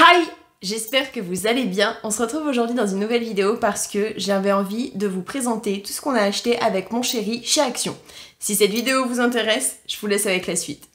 Hi! J'espère que vous allez bien. On se retrouve aujourd'hui dans une nouvelle vidéo parce que j'avais envie de vous présenter tout ce qu'on a acheté avec mon chéri chez Action. Si cette vidéo vous intéresse, je vous laisse avec la suite.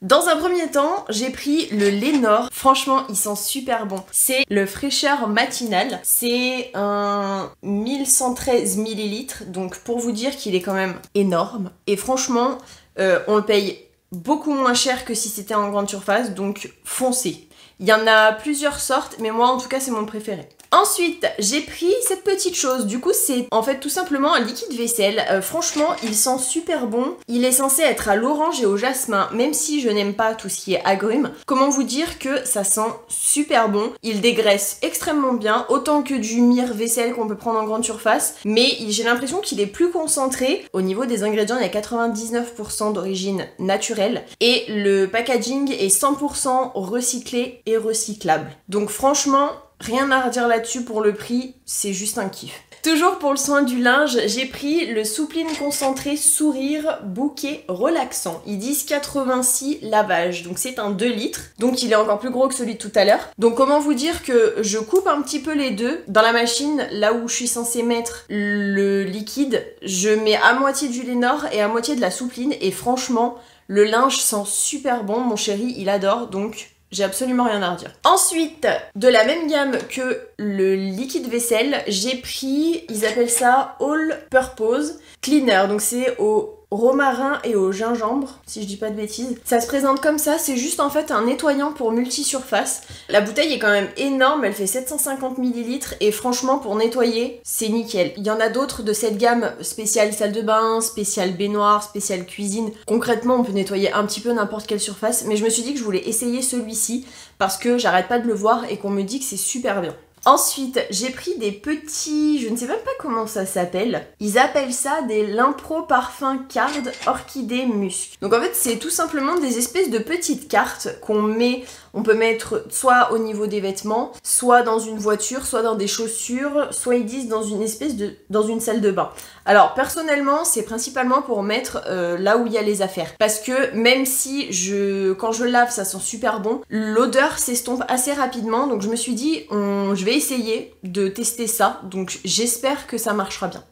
Dans un premier temps, j'ai pris le Lénore. Franchement, il sent super bon. C'est le fraîcheur matinal. C'est un 1113 ml. Donc pour vous dire qu'il est quand même énorme. Et franchement, on le paye beaucoup moins cher que si c'était en grande surface. Donc foncez. Il y en a plusieurs sortes, mais moi en tout cas c'est mon préféré. Ensuite, j'ai pris cette petite chose. Du coup, c'est en fait tout simplement un liquide vaisselle. Franchement, il sent super bon. Il est censé être à l'orange et au jasmin, même si je n'aime pas tout ce qui est agrumes. Comment vous dire que ça sent super bon. Il dégraisse extrêmement bien, autant que du myrrhe vaisselle qu'on peut prendre en grande surface. Mais j'ai l'impression qu'il est plus concentré. Au niveau des ingrédients, il y a 99% d'origine naturelle. Et le packaging est 100% recyclé et recyclable. Donc franchement, rien à redire là-dessus pour le prix, c'est juste un kiff. Toujours pour le soin du linge, j'ai pris le Soupline concentré sourire bouquet relaxant. Ils disent 86 lavages, donc c'est un 2 litres, donc il est encore plus gros que celui de tout à l'heure. Donc comment vous dire que je coupe un petit peu les deux. Dans la machine, là où je suis censée mettre le liquide, je mets à moitié du Lénore et à moitié de la Soupline, et franchement, le linge sent super bon, mon chéri il adore, donc j'ai absolument rien à redire. Ensuite, de la même gamme que le liquide vaisselle, j'ai pris, ils appellent ça All Purpose Cleaner. Donc c'est au romarin et au gingembre, si je dis pas de bêtises. Ça se présente comme ça, c'est juste en fait un nettoyant pour multi-surface. La bouteille est quand même énorme, elle fait 750 ml et franchement pour nettoyer, c'est nickel. Il y en a d'autres de cette gamme, spéciale salle de bain, spéciale baignoire, spéciale cuisine. Concrètement, on peut nettoyer un petit peu n'importe quelle surface, mais je me suis dit que je voulais essayer celui-ci parce que j'arrête pas de le voir et qu'on me dit que c'est super bien. Ensuite, j'ai pris des petits... je ne sais même pas comment ça s'appelle. Ils appellent ça des Limpro Parfum Card Orchidée Musc. Donc en fait, c'est tout simplement des espèces de petites cartes qu'on met... On peut mettre soit au niveau des vêtements, soit dans une voiture, soit dans des chaussures, soit ils disent dans une espèce de... dans une salle de bain. Alors personnellement, c'est principalement pour mettre là où il y a les affaires. Parce que même si quand je lave, ça sent super bon, l'odeur s'estompe assez rapidement. Donc je me suis dit, je vais essayer de tester ça. Donc j'espère que ça marchera bien.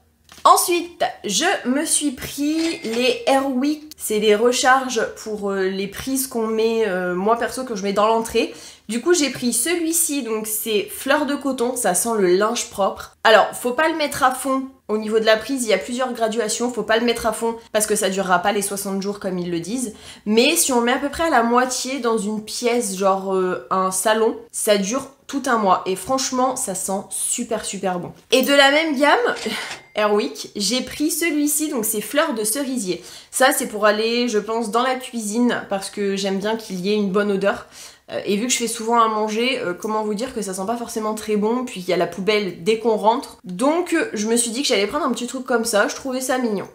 Ensuite, je me suis pris les Airwick. C'est les recharges pour les prises qu'on met, moi perso, que je mets dans l'entrée. Du coup, j'ai pris celui-ci, donc c'est fleur de coton, ça sent le linge propre. Alors, faut pas le mettre à fond au niveau de la prise, il y a plusieurs graduations, faut pas le mettre à fond parce que ça durera pas les 60 jours comme ils le disent. Mais si on met à peu près à la moitié dans une pièce, genre un salon, ça dure tout un mois. Et franchement, ça sent super super bon. Et de la même gamme... Airwick, j'ai pris celui-ci, donc c'est fleur de cerisier. Ça c'est pour aller, je pense, dans la cuisine parce que j'aime bien qu'il y ait une bonne odeur. Et vu que je fais souvent à manger, comment vous dire que ça sent pas forcément très bon, puis il y a la poubelle dès qu'on rentre. Donc je me suis dit que j'allais prendre un petit truc comme ça, je trouvais ça mignon.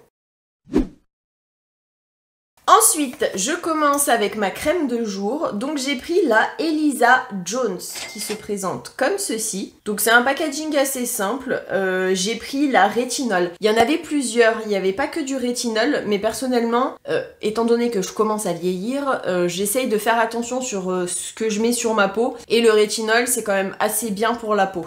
Ensuite, je commence avec ma crème de jour. Donc j'ai pris la Elisa Jones qui se présente comme ceci. Donc c'est un packaging assez simple. J'ai pris la rétinol. Il y en avait plusieurs, il n'y avait pas que du rétinol, mais personnellement, étant donné que je commence à vieillir, j'essaye de faire attention sur ce que je mets sur ma peau. Et le rétinol, c'est quand même assez bien pour la peau.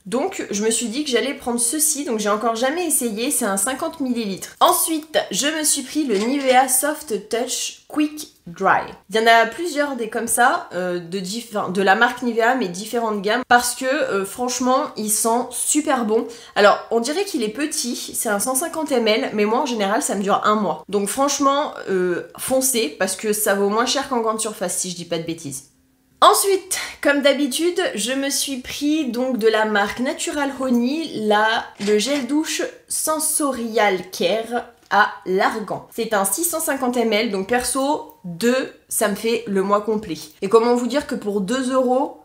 Donc je me suis dit que j'allais prendre ceci, donc j'ai encore jamais essayé, c'est un 50 ml. Ensuite, je me suis pris le Nivea Soft Touch Quick Dry. Il y en a plusieurs des comme ça, de la marque Nivea, mais différentes gammes, parce que franchement, il sent super bon. Alors, on dirait qu'il est petit, c'est un 150 ml, mais moi en général, ça me dure un mois. Donc franchement, foncez, parce que ça vaut moins cher qu'en grande surface, si je dis pas de bêtises. Ensuite, comme d'habitude, je me suis pris donc de la marque Natural Honey, le gel douche Sensorial Care à l'argan. C'est un 650 ml, donc perso, 2, ça me fait le mois complet. Et comment vous dire que pour 2 €,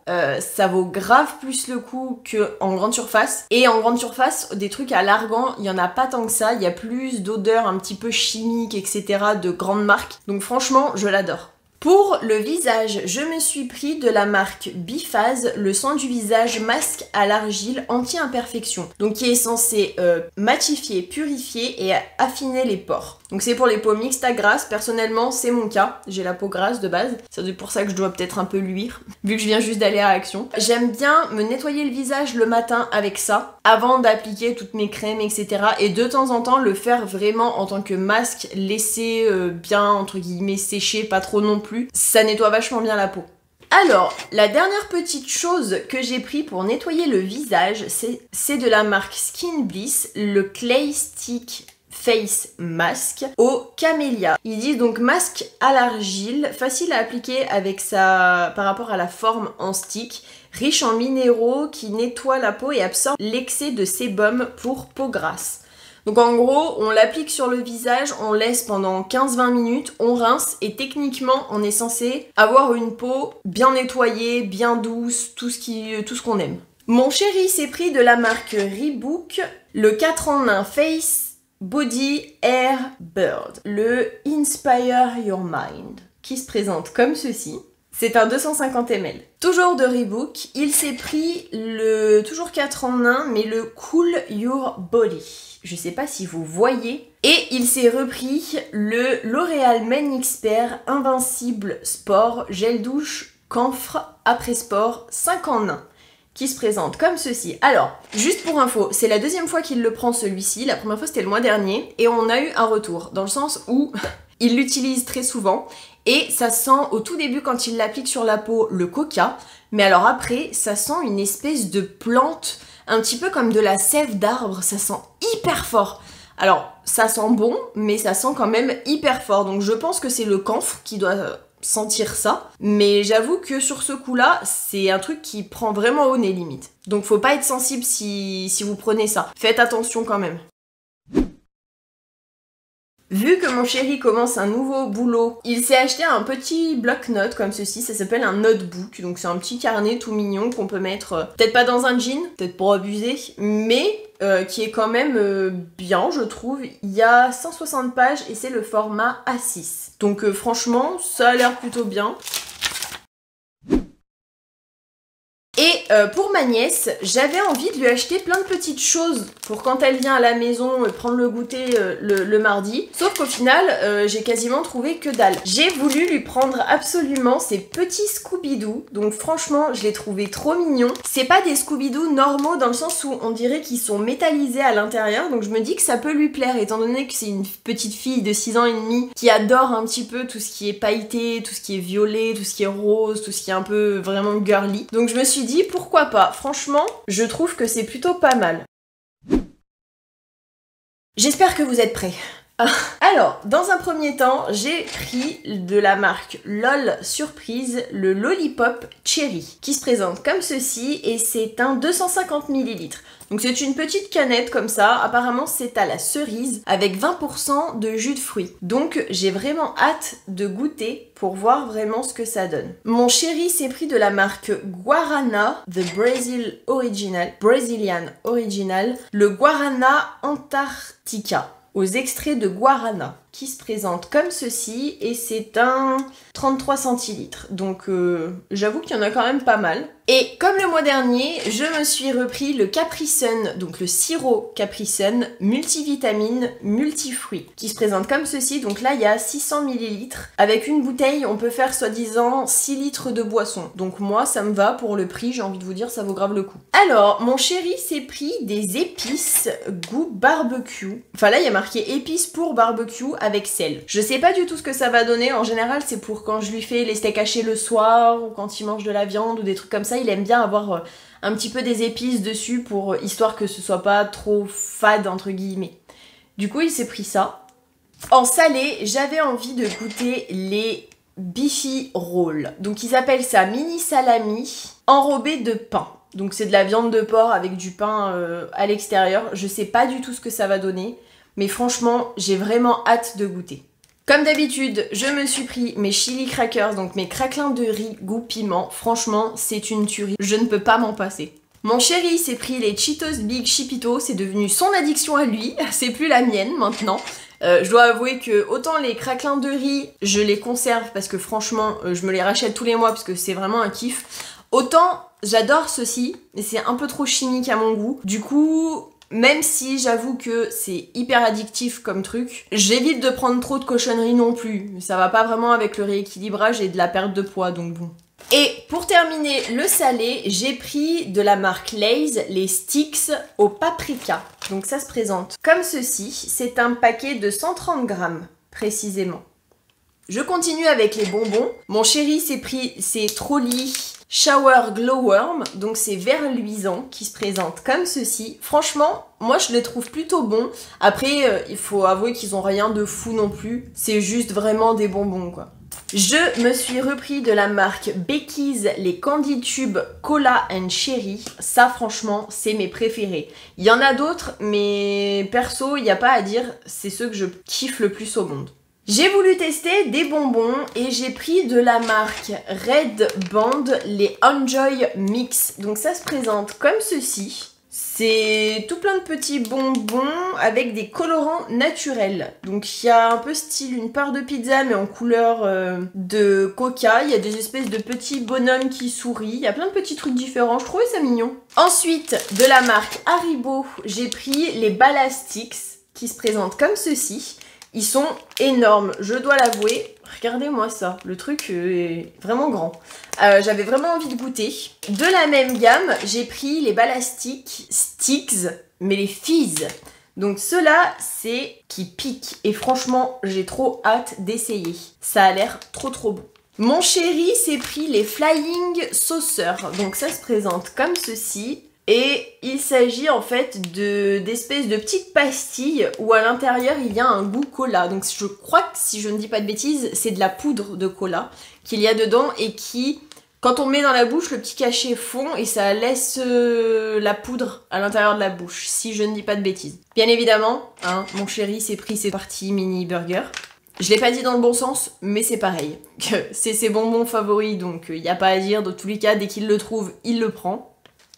ça vaut grave plus le coup qu'en grande surface. Et en grande surface, des trucs à l'argan, il n'y en a pas tant que ça. Il y a plus d'odeurs un petit peu chimiques, etc. de grandes marques. Donc franchement, je l'adore. Pour le visage, je me suis pris de la marque Biphase, le soin du visage masque à l'argile anti-imperfection. Donc qui est censé matifier, purifier et affiner les pores. Donc c'est pour les peaux mixtes à grasses, personnellement c'est mon cas, j'ai la peau grasse de base, c'est pour ça que je dois peut-être un peu luire, vu que je viens juste d'aller à Action. J'aime bien me nettoyer le visage le matin avec ça, avant d'appliquer toutes mes crèmes, etc. Et de temps en temps le faire vraiment en tant que masque, laisser bien entre guillemets sécher, pas trop non plus, ça nettoie vachement bien la peau. Alors, la dernière petite chose que j'ai pris pour nettoyer le visage, c'est de la marque Skin Bliss, le Clay Stick Face Mask au camélia. Ils disent donc masque à l'argile, facile à appliquer avec par rapport à la forme en stick, riche en minéraux qui nettoie la peau et absorbe l'excès de sébum pour peau grasse. Donc en gros, on l'applique sur le visage, on laisse pendant 15-20 minutes, on rince et techniquement on est censé avoir une peau bien nettoyée, bien douce, tout ce qu'on aime. Mon chéri s'est pris de la marque Reebok, le 4 en 1 Face Body Air Bird, le Inspire Your Mind, qui se présente comme ceci. C'est un 250 ml. Toujours de Reebok, il s'est pris le toujours 4 en 1, mais le Cool Your Body. Je sais pas si vous voyez. Et il s'est repris le L'Oréal Men Expert Invincible Sport Gel Douche Camphre Après Sport 5 en 1. Qui se présente comme ceci. Alors, juste pour info, c'est la deuxième fois qu'il le prend celui-ci, la première fois c'était le mois dernier, et on a eu un retour, dans le sens où il l'utilise très souvent, et ça sent au tout début quand il l'applique sur la peau le coca, mais alors après, ça sent une espèce de plante, un petit peu comme de la sève d'arbre, ça sent hyper fort. Alors, ça sent bon, mais ça sent quand même hyper fort, donc je pense que c'est le camphre qui doit sentir ça, mais j'avoue que sur ce coup-là, c'est un truc qui prend vraiment au nez limite. Donc faut pas être sensible si vous prenez ça. Faites attention quand même. Vu que mon chéri commence un nouveau boulot, il s'est acheté un petit bloc-notes comme ceci, ça s'appelle un notebook, donc c'est un petit carnet tout mignon qu'on peut mettre, peut-être pas dans un jean, peut-être pour abuser, mais qui est quand même bien je trouve. Il y a 160 pages et c'est le format A6. Donc franchement, ça a l'air plutôt bien. Et pour ma nièce, j'avais envie de lui acheter plein de petites choses pour quand elle vient à la maison prendre le goûter le mardi. Sauf qu'au final, j'ai quasiment trouvé que dalle. J'ai voulu lui prendre absolument ces petits Scooby-Doo. Donc franchement, je les trouvais trop mignons. C'est pas des Scooby-Doo normaux dans le sens où on dirait qu'ils sont métallisés à l'intérieur. Donc je me dis que ça peut lui plaire étant donné que c'est une petite fille de 6 ans et demi qui adore un petit peu tout ce qui est pailleté, tout ce qui est violet, tout ce qui est rose, tout ce qui est un peu vraiment girly. Donc je me suis dit pourquoi pas, franchement je trouve que c'est plutôt pas mal. J'espère que vous êtes prêts. Alors, dans un premier temps, j'ai pris de la marque LOL Surprise le Lollipop Cherry qui se présente comme ceci et c'est un 250 ml. Donc c'est une petite canette comme ça, apparemment c'est à la cerise avec 20% de jus de fruits. Donc j'ai vraiment hâte de goûter pour voir vraiment ce que ça donne. Mon chéri s'est pris de la marque Guarana The Brazilian Original, le Guarana Antarctica aux extraits de guarana qui se présente comme ceci et c'est un 33 centilitres. Donc j'avoue qu'il y en a quand même pas mal. Et comme le mois dernier, je me suis repris le Capri Sun, donc le sirop Capri Sun multivitamine multifruits qui se présente comme ceci. Donc là il y a 600 ml. Avec une bouteille on peut faire soi-disant 6 litres de boisson. Donc moi ça me va pour le prix, j'ai envie de vous dire ça vaut grave le coup. Alors mon chéri s'est pris des épices goût barbecue. Enfin là il y a marqué épices pour barbecue avec sel. Je sais pas du tout ce que ça va donner, en général c'est pour quand je lui fais les steaks hachés le soir ou quand il mange de la viande ou des trucs comme ça, il aime bien avoir un petit peu des épices dessus pour histoire que ce soit pas trop fade entre guillemets. Du coup il s'est pris ça. En salé, j'avais envie de goûter les Beefy Rolls. Donc ils appellent ça mini salami enrobé de pain. Donc c'est de la viande de porc avec du pain à l'extérieur. Je sais pas du tout ce que ça va donner. Mais franchement, j'ai vraiment hâte de goûter. Comme d'habitude, je me suis pris mes chili crackers, donc mes craquelins de riz goût piment. Franchement, c'est une tuerie. Je ne peux pas m'en passer. Mon chéri s'est pris les Cheetos Big Chipito. C'est devenu son addiction à lui. C'est plus la mienne maintenant. Je dois avouer que autant les craquelins de riz, je les conserve parce que franchement, je me les rachète tous les mois parce que c'est vraiment un kiff. Autant j'adore ceci, mais c'est un peu trop chimique à mon goût. Du coup, même si j'avoue que c'est hyper addictif comme truc, j'évite de prendre trop de cochonneries non plus. Ça va pas vraiment avec le rééquilibrage et de la perte de poids, donc bon. Et pour terminer le salé, j'ai pris de la marque Lay's les sticks au paprika. Donc ça se présente comme ceci. C'est un paquet de 130 grammes précisément. Je continue avec les bonbons. Mon chéri s'est pris ces Trolli Shower Glowworm, donc c'est vert luisant qui se présente comme ceci. Franchement, moi je les trouve plutôt bons. Après, il faut avouer qu'ils ont rien de fou non plus. C'est juste vraiment des bonbons quoi. Je me suis repris de la marque Becky's les Candy Tube Cola and Cherry. Ça franchement, c'est mes préférés. Il y en a d'autres, mais perso, il n'y a pas à dire. C'est ceux que je kiffe le plus au monde. J'ai voulu tester des bonbons et j'ai pris de la marque Red Band les Enjoy Mix. Donc ça se présente comme ceci. C'est tout plein de petits bonbons avec des colorants naturels. Donc il y a un peu style une part de pizza mais en couleur de coca. Il y a des espèces de petits bonhommes qui sourient. Il y a plein de petits trucs différents. Je trouvais ça mignon. Ensuite, de la marque Haribo, j'ai pris les Balastics qui se présentent comme ceci. Ils sont énormes, je dois l'avouer. Regardez-moi ça, le truc est vraiment grand. J'avais vraiment envie de goûter. De la même gamme, j'ai pris les Balastics Sticks, mais les Fizz. Donc ceux-là, c'est qui piquent. Et franchement, j'ai trop hâte d'essayer. Ça a l'air trop bon. Mon chéri s'est pris les Flying Saucers. Donc ça se présente comme ceci. Et il s'agit en fait d'espèces de petites pastilles où à l'intérieur il y a un goût cola. Donc je crois que si je ne dis pas de bêtises, c'est de la poudre de cola qu'il y a dedans et qui, quand on met dans la bouche, le petit cachet fond et ça laisse la poudre à l'intérieur de la bouche, si je ne dis pas de bêtises. Bien évidemment, hein, mon chéri s'est pris ses parties mini burger. Je l'ai pas dit dans le bon sens, mais c'est pareil. C'est ses bonbons favoris, donc il n'y a pas à dire. Dans tous les cas, dès qu'il le trouve, il le prend.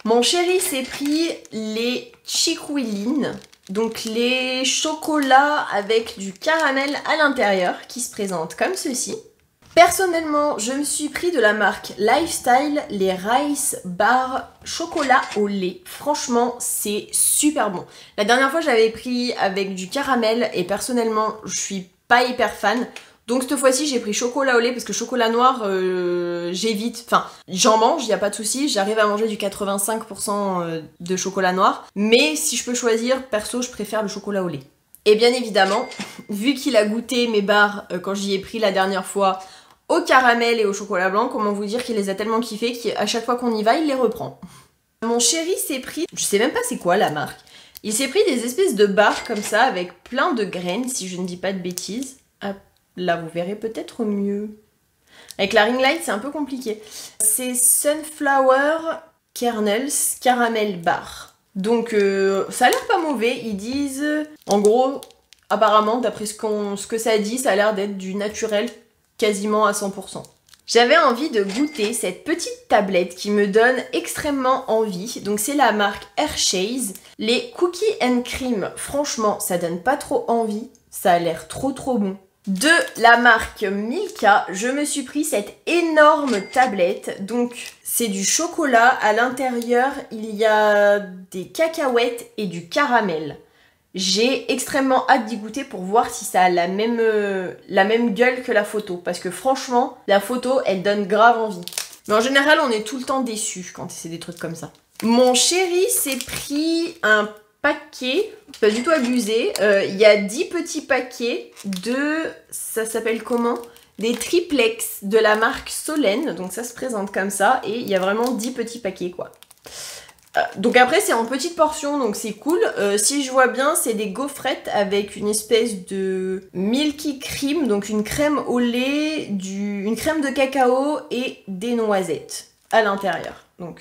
Mon chéri s'est pris les Chiquilines, donc les chocolats avec du caramel à l'intérieur qui se présentent comme ceci. Personnellement, je me suis pris de la marque Lifestyle les Rice Bar chocolat au lait. Franchement, c'est super bon. La dernière fois, j'avais pris avec du caramel et personnellement, je suis pas hyper fan. Donc cette fois-ci j'ai pris chocolat au lait parce que chocolat noir j'évite, enfin j'en mange, il n'y a pas de souci, j'arrive à manger du 85% de chocolat noir, mais si je peux choisir, perso je préfère le chocolat au lait. Et bien évidemment, vu qu'il a goûté mes barres quand j'y ai pris la dernière fois au caramel et au chocolat blanc, comment vous dire qu'il les a tellement kiffés qu'à chaque fois qu'on y va il les reprend. Mon chéri s'est pris, je sais même pas c'est quoi la marque, il s'est pris des espèces de barres comme ça avec plein de graines si je ne dis pas de bêtises. Là, vous verrez peut-être mieux. Avec la ring light, c'est un peu compliqué. C'est Sunflower Kernels Caramel Bar. Donc, ça a l'air pas mauvais. Ils disent... En gros, apparemment, d'après ce que ça dit, ça a l'air d'être du naturel quasiment à 100%. J'avais envie de goûter cette petite tablette qui me donne extrêmement envie. Donc, c'est la marque Hershey's. Les Cookies and Cream, franchement, ça donne pas trop envie. Ça a l'air trop bon. De la marque Milka, je me suis pris cette énorme tablette. Donc c'est du chocolat, à l'intérieur il y a des cacahuètes et du caramel. J'ai extrêmement hâte d'y goûter pour voir si ça a la même gueule que la photo. Parce que franchement, la photo elle donne grave envie. Mais en général on est tout le temps déçus quand c'est des trucs comme ça. Mon chéri s'est pris un paquet, pas du tout abusé, il y a 10 petits paquets de, ça s'appelle comment? Des triplex de la marque Solène, donc ça se présente comme ça, et il y a vraiment 10 petits paquets quoi. Donc après c'est en petites portions, donc c'est cool. Si je vois bien, c'est des gaufrettes avec une espèce de milky cream, donc une crème au lait, une crème de cacao et des noisettes à l'intérieur. Donc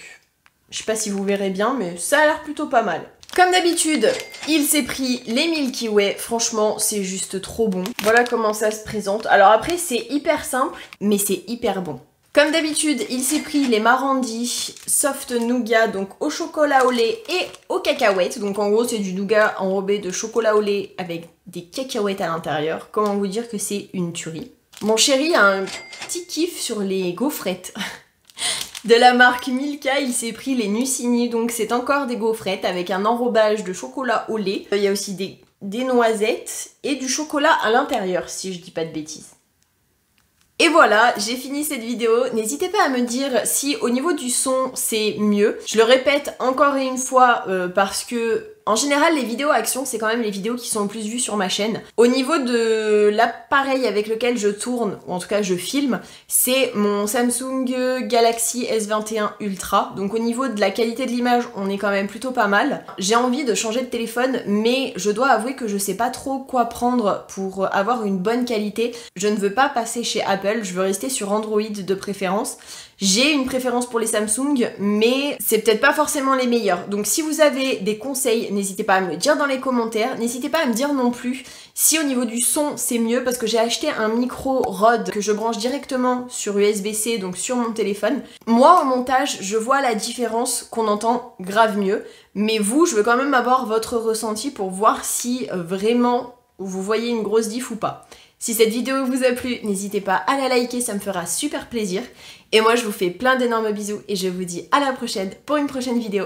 je sais pas si vous verrez bien, mais ça a l'air plutôt pas mal. Comme d'habitude, il s'est pris les Milky Way. Franchement, c'est juste trop bon. Voilà comment ça se présente. Alors après, c'est hyper simple, mais c'est hyper bon. Comme d'habitude, il s'est pris les Marandi Soft Nougat, donc au chocolat au lait et aux cacahuètes. Donc en gros, c'est du nougat enrobé de chocolat au lait avec des cacahuètes à l'intérieur. Comment vous dire que c'est une tuerie. Mon chéri a un petit kiff sur les gaufrettes. De la marque Milka, il s'est pris les Nucini, donc c'est encore des gaufrettes avec un enrobage de chocolat au lait. Il y a aussi des noisettes et du chocolat à l'intérieur, si je dis pas de bêtises. Et voilà, j'ai fini cette vidéo. N'hésitez pas à me dire si au niveau du son c'est mieux. Je le répète encore une fois parce que en général les vidéos action c'est quand même les vidéos qui sont le plus vues sur ma chaîne. Au niveau de l'appareil avec lequel je tourne, ou en tout cas je filme, c'est mon Samsung Galaxy S21 Ultra. Donc au niveau de la qualité de l'image on est quand même plutôt pas mal. J'ai envie de changer de téléphone mais je dois avouer que je sais pas trop quoi prendre pour avoir une bonne qualité. Je ne veux pas passer chez Apple, je veux rester sur Android de préférence. J'ai une préférence pour les Samsung, mais c'est peut-être pas forcément les meilleurs. Donc si vous avez des conseils, n'hésitez pas à me le dire dans les commentaires. N'hésitez pas à me dire non plus si au niveau du son c'est mieux, parce que j'ai acheté un micro Rode que je branche directement sur USB-C, donc sur mon téléphone. Moi, au montage, je vois la différence, qu'on entend grave mieux. Mais vous, je veux quand même avoir votre ressenti pour voir si vraiment vous voyez une grosse diff ou pas. Si cette vidéo vous a plu, n'hésitez pas à la liker, ça me fera super plaisir. Et moi, je vous fais plein d'énormes bisous et je vous dis à la prochaine pour une prochaine vidéo.